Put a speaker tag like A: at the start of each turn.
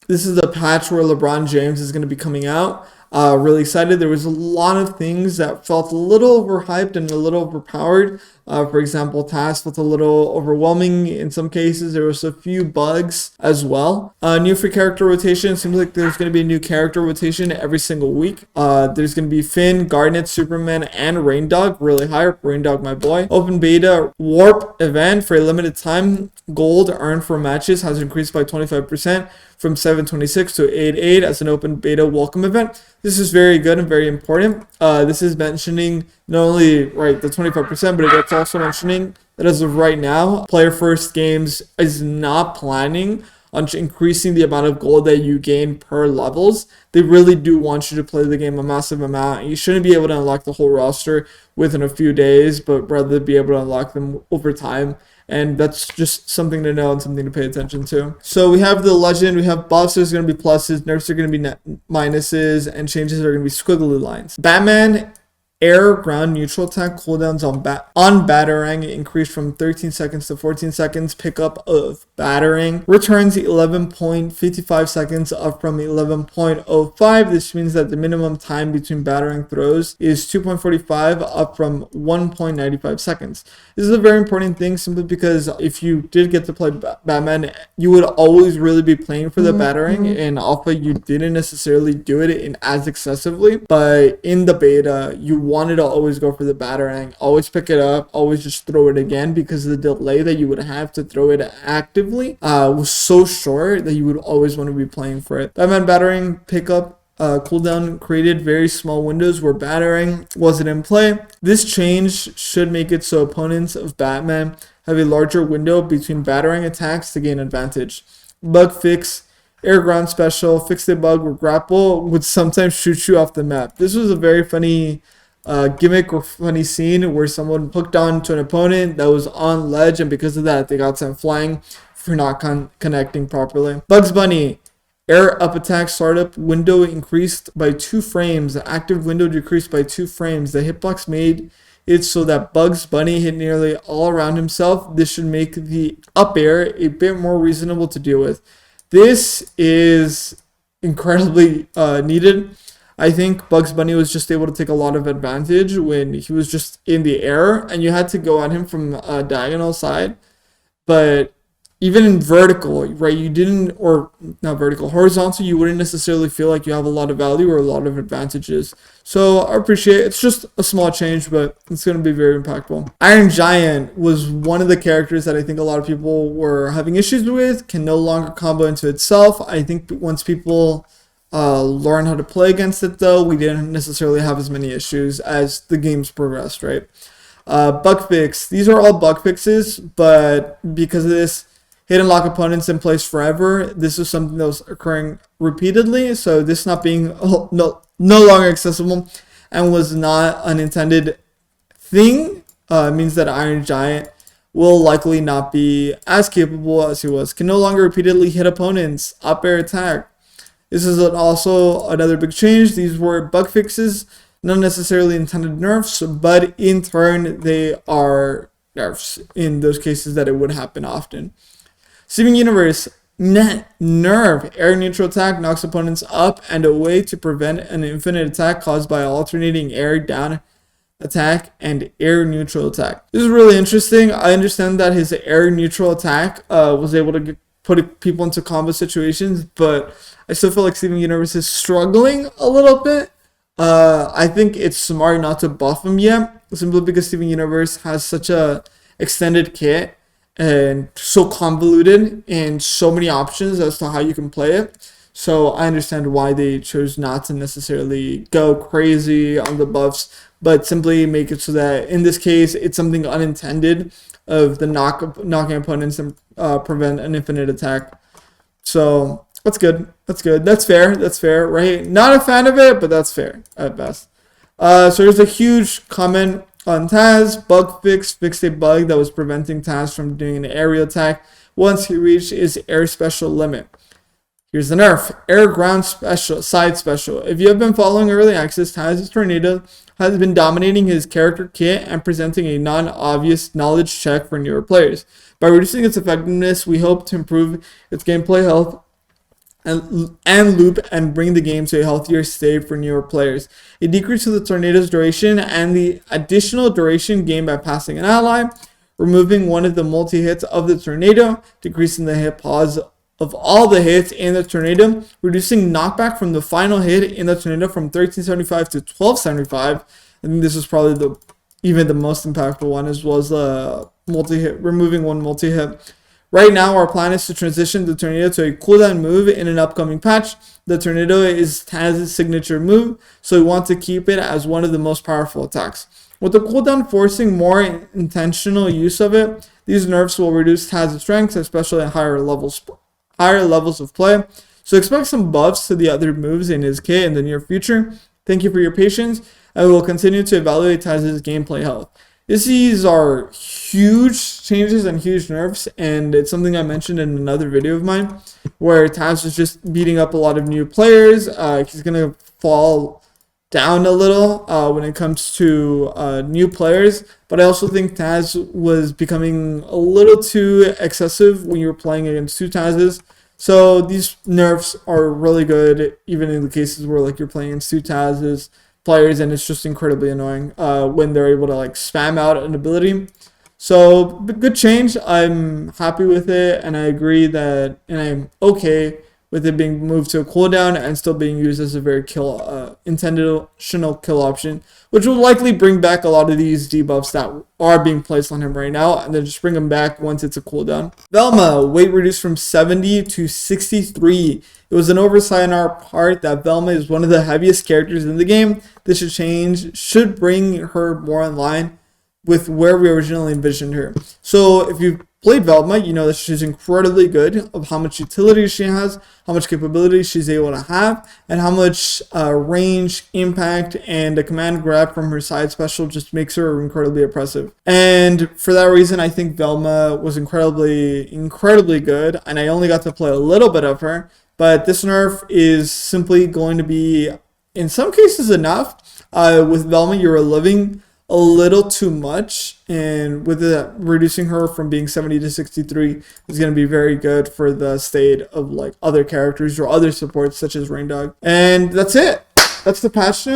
A: This is a patch where LeBron James is going to be coming out. Really excited. There was a lot of things that felt a little overhyped and a little overpowered. For example, tasks felt a little overwhelming in some cases. There was a few bugs as well. New free character rotation. Seems like there's going to be a new character rotation every single week. There's going to be Finn, Garnet, Superman, and Rain Dog. Really high. Rain Dog, my boy. Open beta warp event for a limited time. Gold earned for matches has increased by 25% from 726 to 88 as an open beta welcome event. This is very good and very important. This is mentioning not only the 25%, but it's also mentioning that as of right now, Player First Games is not planning on increasing the amount of gold that you gain per levels. They really do want you to play the game a massive amount. You shouldn't be able to unlock the whole roster within a few days, but rather be able to unlock them over time. And that's just something to know and something to pay attention to. So we have the legend, we have buffs, there's going to be pluses, nerfs are going to be minuses, and changes are going to be squiggly lines. Batman air ground neutral attack cooldowns on Batarang increased from 13 seconds to 14 seconds. Pickup of Batarang returns 11.55 seconds, up from 11.05. This means that the minimum time between Batarang throws is 2.45, up from 1.95 seconds. This is a very important thing simply because if you did get to play Batman, you would always really be playing for the Batarang. In alpha, you didn't necessarily do it in as excessively, but in the beta, you wanted to always go for the Batarang, always pick it up, always just throw it again, because the delay that you would have to throw it actively was so short that you would always want to be playing for it. Batman Batarang pickup cooldown created very small windows where Batarang wasn't in play. This change should make it so opponents of Batman have a larger window between Batarang attacks to gain advantage. Bug fix. Air ground special. Fixed a bug where grapple would sometimes shoot you off the map. This was a very funny gimmick or funny scene where someone hooked on to an opponent that was on ledge, and because of that they got sent flying for not connecting properly. Bugs Bunny air up attack startup window increased by 2 frames. The active window decreased by 2 frames. The hitbox made it so that Bugs Bunny hit nearly all around himself. This should make the up air a bit more reasonable to deal with. This is incredibly needed. I think Bugs Bunny was just able to take a lot of advantage when he was just in the air and you had to go at him from a diagonal side. But even in vertical, right, you didn't, or not vertical, horizontal, you wouldn't necessarily feel like you have a lot of value or a lot of advantages. So I appreciate it. It's just a small change, but it's going to be very impactful. Iron Giant was one of the characters that I think a lot of people were having issues with, can no longer combo into itself. I think once people learn how to play against it, though, we didn't necessarily have as many issues as the games progressed, right? Bug fix. These are all bug fixes, but because of this, hit and lock opponents in place forever. This is something that was occurring repeatedly, so this not being no longer accessible and was not an intended thing means that Iron Giant will likely not be as capable as he was. Can no longer repeatedly hit opponents. Up air attack. This is also another big change. These were bug fixes, not necessarily intended nerfs, but in turn they are nerfs in those cases that it would happen often. Steven Universe, Nerf, air neutral attack knocks opponents up and away to prevent an infinite attack caused by alternating air down attack and air neutral attack. This is really interesting. I understand that his air neutral attack was able to put people into combo situations, but I still feel like Steven Universe is struggling a little bit. I think it's smart not to buff him yet, simply because Steven Universe has such a extended kit and so convoluted and so many options as to how you can play it. So I understand why they chose not to necessarily go crazy on the buffs, but simply make it so that in this case it's something unintended of the knocking opponents and prevent an infinite attack. So that's good. That's good. That's fair. That's fair, right? Not a fan of it, but that's fair at best. So there's a huge comment on Taz. Bug fixed a bug that was preventing Taz from doing an aerial attack once he reached his air special limit. Here's the nerf. Air ground special, side special. If you have been following early access, Taz's Tornado has been dominating his character kit and presenting a non-obvious knowledge check for newer players. By reducing its effectiveness, we hope to improve its gameplay health and loop and bring the game to a healthier state for newer players. It decreases the tornado's duration and the additional duration gained by passing an ally, removing one of the multi-hits of the tornado, decreasing the hit pause of all the hits in the tornado, reducing knockback from the final hit in the tornado from 1375 to 1275. I think this is probably even the most impactful one, as well as multi-hit, removing one multi-hit. Right now, our plan is to transition the tornado to a cooldown move in an upcoming patch. The tornado is Taz's signature move, so we want to keep it as one of the most powerful attacks. With the cooldown forcing more intentional use of it, these nerfs will reduce Taz's strength, especially at higher levels of play. So expect some buffs to the other moves in his kit in the near future. Thank you for your patience, and we will continue to evaluate Taz's gameplay health. These are huge changes and huge nerfs, and it's something I mentioned in another video of mine, where Taz is just beating up a lot of new players. He's going to fall down a little when it comes to new players, but I also think Taz was becoming a little too excessive when you were playing against two Tazes. So these nerfs are really good, even in the cases where like you're playing against two Tazes players, and it's just incredibly annoying when they're able to like spam out an ability. So good change. I'm happy with it, and I agree that, and I'm okay with it being moved to a cooldown and still being used as a very intentional kill option, which will likely bring back a lot of these debuffs that are being placed on him right now, and then just bring them back once it's a cooldown. Velma, weight reduced from 70 to 63. It was an oversight on our part that Velma is one of the heaviest characters in the game. This should bring her more in line with where we originally envisioned her. So if you've played Velma, you know that she's incredibly good, of how much utility she has, how much capability she's able to have, and how much range, impact, and a command grab from her side special just makes her incredibly oppressive. And for that reason, I think Velma was incredibly good, and I only got to play a little bit of her, but this nerf is simply going to be, in some cases, enough. With Velma, you're living a little too much, and with it reducing her from being 70 to 63 is going to be very good for the state of like other characters or other supports such as Rain Dog. And that's it. That's the patch notes.